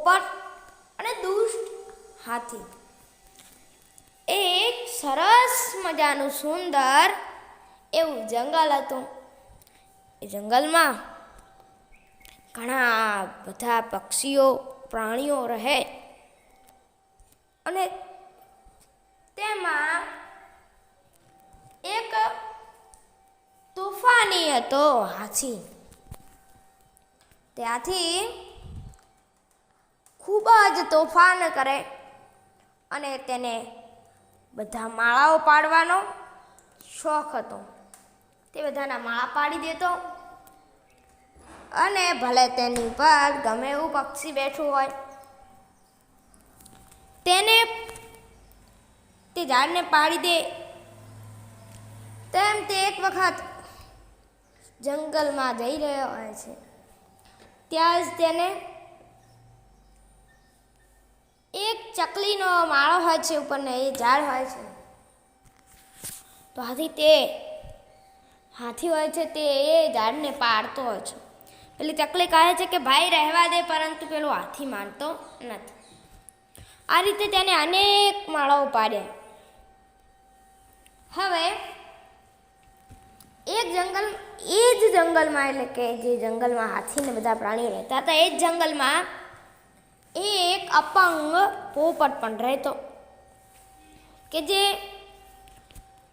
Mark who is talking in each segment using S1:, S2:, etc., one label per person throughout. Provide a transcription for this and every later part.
S1: પોપટ અને દુષ્ટ હાથી. એક સરસ મજાનું સુંદર એવું જંગલ હતું. એ જંગલમાં ઘણા બધા પક્ષીઓ પ્રાણીઓ રહે અને તેમાં એક તોફાની હતો હાથી. ત્યાંથી ખૂબ જ તોફાન કરે અને તેને બધા માળાઓ પાડવાનો શોખ હતો. તે બધાના માળા પાડી દેતો અને ભલે તેની પર ગમે એવું પક્ષી બેઠું હોય તેને તે ઝાડને પાડી દે. તેમ તે એક વખત જંગલમાં જઈ રહ્યો હોય છે. ત્યાં જ તેને એક ચકલીનો માળો હોય છે ઉપરને એ ઝાડ હોય છે. તો હાથી હોય છે તે એ ઝાડને પાડતો હોય છે. પેલી ચકલી કહે છે કે ભાઈ રહેવા દે, પરંતુ પેલો હાથી માનતો નથી. આ રીતે તેને અનેક માળાઓ પાડ્યા. હવે એ જ જંગલમાં એટલે કે જે જંગલમાં હાથીને બધા પ્રાણીઓ રહેતા હતા એ જ જંગલમાં એક અપંગ પોપટ પણ રહેતો કે જે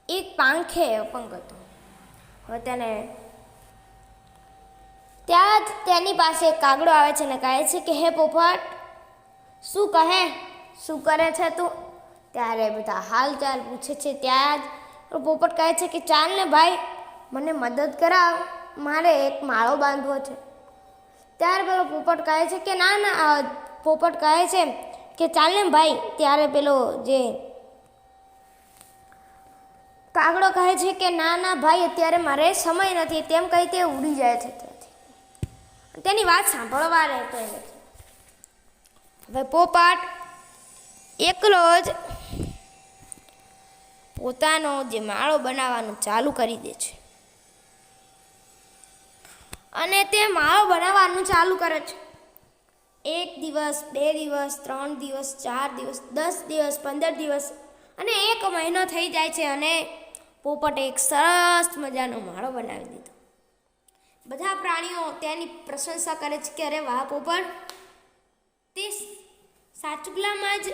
S1: એક પાંખે અપંગ હતો. હવે ત્યાં જ તેની પાસે એક કાગડો આવે છે અને કહે છે કે હે પોપટ, શું કરે છે તું? ત્યારે બધા હાલચાલ પૂછે છે. ત્યાં જ પોપટ કહે છે કે ચાલ ને ભાઈ, મને મદદ કરાવ, મારે એક માળો બાંધવો છે. ત્યારે પેલો પોપટ કહે છે કે પોપટ કહે છે કે ચાલ ને ભાઈ. ત્યારે પેલો જે કાગડો કહે છે કે ના ભાઈ, અત્યારે મારે સમય નથી. તેમ કહી તે ઉડી જાય છે ત્યાંથી. તેની વાત સાંભળવા રહેતો નથી. હવે પોપટ એકલો જ પોતાનો જે માળો બનાવવાનું ચાલુ કરી દે છે અને તે માળો બનાવવાનું ચાલુ કરે છે. 1 દિવસ, 2 દિવસ, 3 દિવસ, 4 દિવસ, 10 દિવસ, 15 દિવસ અને 1 મહિનો થઈ જાય છે અને પોપટે એક સરસ મજાનો માળો બનાવી દીધો. બધા પ્રાણીઓ તેની પ્રશંસા કરે છે કે અરે વાહ પોપટ, તે સાચુકલામાં જ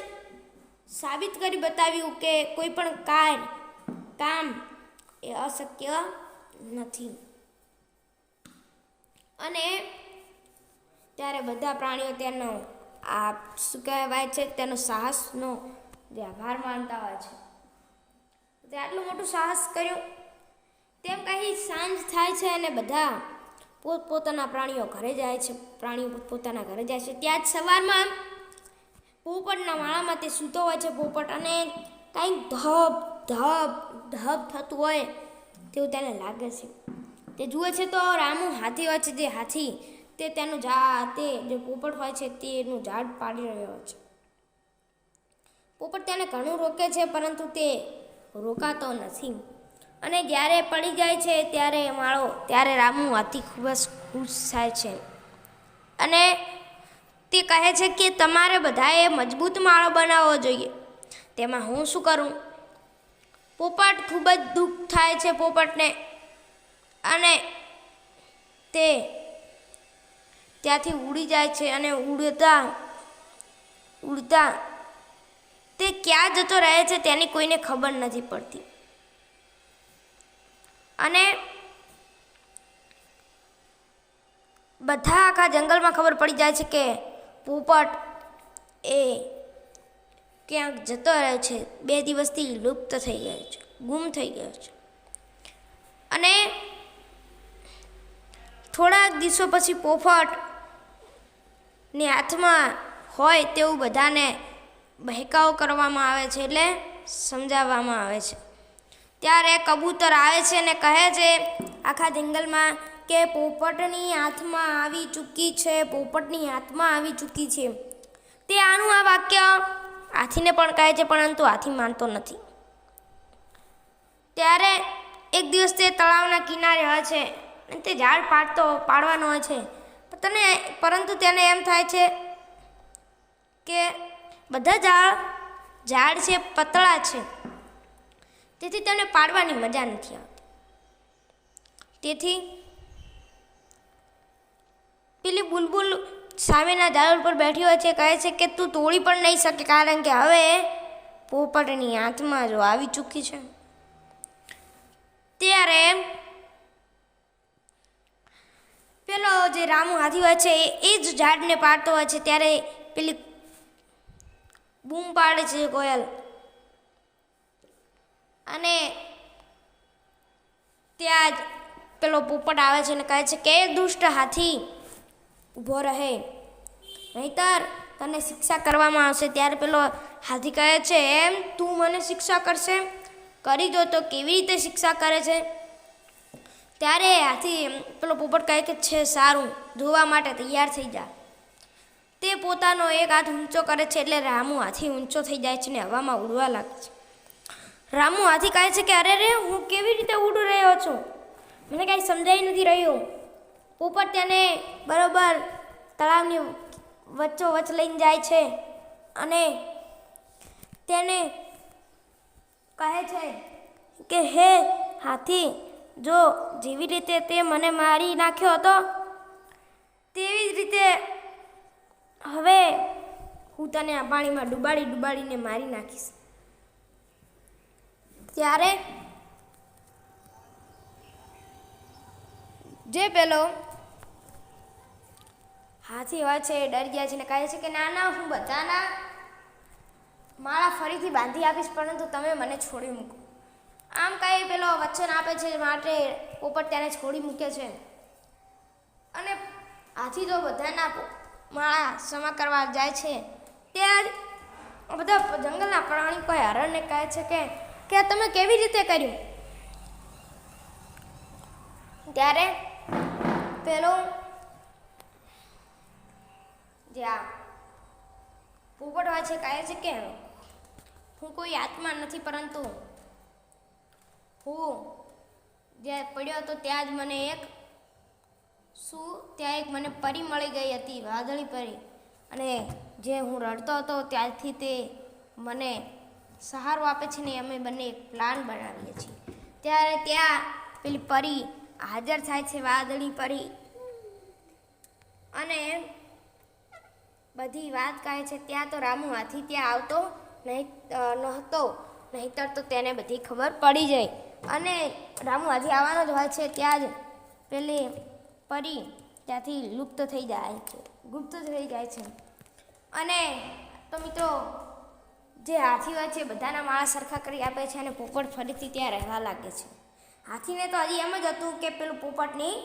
S1: સાબિત કરી બતાવ્યું કે કોઈ પણ કામ એ અશક્ય નથી. અને ત્યારે બધા પ્રાણીઓ તેનો તેનો સાહસનો જે આભાર માનતા હોય છે. તે આટલું મોટું સાહસ કર્યું. તેમ કહી સાંજ થાય છે અને બધા પોતપોતાના પ્રાણીઓ પોતપોતાના ઘરે જાય છે. ત્યાં જ સવારમાં પોપટના માળામાં તે સૂતો હોય છે પોપટ, અને કંઈક ધબ થતું હોય તેવું તેને લાગે છે. તે જુએ છે તો રામુ હાથી હોય છે. જે હાથી તે તેનું જે પોપટ હોય છે તેનું ઝાડ પાડી રહ્યો હોય છે. પોપટ તેને ઘણું રોકે છે પરંતુ તે રોકાતો નથી અને જ્યારે પડી જાય છે ત્યારે રામુ હાથી ખૂબ જ ખુશ થાય છે અને તે કહે છે કે તમારે બધાએ મજબૂત માળો બનાવવો જોઈએ. તેમાં હું શું કરું? પોપટ ખૂબ જ દુઃખ થાય છે પોપટને અને તે ત્યાંથી ઉડી જાય છે અને ઉડતા તે ક્યાં જતો રહે છે તેની કોઈને ખબર નથી પડતી. અને બધા આખા જંગલમાં ખબર પડી જાય છે કે પોપટ એ ક્યાંક જતો રહ્યો છે. 2 દિવસથી લુપ્ત થઈ ગયો છે, ગુમ થઈ ગયો છે. અને થોડાક દિવસો પછી પોપટની હાથમાં હોય તેવું બધાને બહેકાવો કરવામાં આવે છે, એટલે સમજાવવામાં આવે છે. ત્યારે કબૂતર આવે છે અને કહે છે આખા જંગલમાં કે પોપટની હાથમાં આવી ચૂકી છે. તે આનું આ વાક્ય હાથીને પણ કહે છે, પરંતુ હાથી માનતો નથી. ત્યારે એક દિવસ તે તળાવના કિનારે હોય છે અને તે ઝાડ પાડવાનો હોય છે, પરંતુ તેને એમ થાય છે કે બધા ઝાડ છે પતળા છે, તેથી તેમને પાડવાની મજા નથી આવતી. તેથી પેલી બુલબુલ સામેના ઝાડ ઉપર બેઠી હોય છે, કહે છે કે તું તોડી પણ નહીં શકે, કારણ કે હવે પોપટની હાથમાં જો આવી ચૂકી છે. ત્યારે પેલો જે રામુ હાથી હોય છે એ જ ઝાડને પાડતો હોય છે. ત્યારે પેલી બૂમ પાડે છે કોયલ, અને ત્યાં જ પેલો પોપટ આવે છે અને કહે છે કે દુષ્ટ હાથી ઊભો રહે, નહીતર તને શિક્ષા કરવામાં આવશે. ત્યારે પેલો હાથી કહે છે એમ તું મને શિક્ષા કરશે, કરી દો તો કેવી રીતે શિક્ષા કરે છે. ત્યારે હાથી પેલો પોપટ કહે કે છે સારું, જોવા માટે તૈયાર થઈ જા. તે પોતાનો એક હાથ ઊંચો કરે છે એટલે રામુ હાથી ઊંચો થઈ જાય છે ને હવામાં ઉડવા લાગે છે. રામુ હાથી કહે છે કે અરે રે, હું કેવી રીતે ઉડી રહ્યો છું, મને કાંઈ સમજાઈ નથી રહ્યું. પોપટ તેને બરોબર તળાવની વચ્ચોવચ્ચ લઈને જાય છે અને તેને કહે છે કે હે હાથી, જો જેવી રીતે તે મને મારી નાખ્યો હતો તેવી જ રીતે હવે હું તને આ પાણીમાં ડુબાડીને મારી નાખીશ. ત્યારે જે પેલો હાથી હોય છે એ ડરી ગયા છે ને કહે છે કે ના ના, હું બધાના માળા ફરીથી બાંધી આપીશ, પરંતુ તમે મને છોડી મૂકો. આમ કહી પેલો વચન આપે છે, માટે પોપટ તેને છોડી મૂકે છે. અને હાથી તો બધાના માળા ક્ષમા કરવા જાય છે. ત્યાં જ બધા જંગલના પ્રાણી કોઈ હરણને કહે છે કે તમે કેવી રીતે કર્યું. ત્યારે પેલો જ્યાં પોપટ હોય છે કહે છે કે હું કોઈ આત્મા નથી, પરંતુ હું જ્યાં પડ્યો હતો ત્યાં જ મને ત્યાં મને પરી મળી ગઈ હતી, વાદળી પરી, અને જે હું રડતો હતો ત્યારથી તે મને સહારો આપે છે ને અમે બંને એક પ્લાન બનાવીએ છીએ. ત્યારે ત્યાં પેલી પરી હાજર થાય છે, વાદળી પરી, અને બધી વાત કહે છે. ત્યાં તો રામુ હાથી ત્યાં આવતો નહોતો, નહીંતર તો તેને બધી ખબર પડી જાય. અને રામુ હાથી આવવાનો જ હોય છે ત્યાં જ પેલી પરી ત્યાંથી ગુપ્ત થઈ જાય છે. અને તો મિત્રો જે હાથી હોય છે બધાના માળા સરખા કરી આપે છે અને પોપટ ફરીથી ત્યાં રહેવા લાગે છે. હાથીને તો હજી એમ જ હતું કે પેલું પોપટની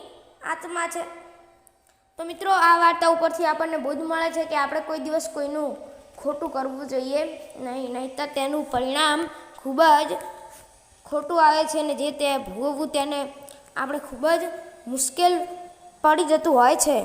S1: આત્મા છે. તો મિત્રો આ વાર્તા ઉપરથી આપણને બોધ મળે છે કે આપણે કોઈ દિવસ કોઈનું ખોટું કરવું જોઈએ નહીંતર તેનું પરિણામ ખૂબ જ ખોટું આવે છે અને જે તે ભોગવવું તેને આપણે ખૂબ જ મુશ્કેલ પડી જતું હોય છે.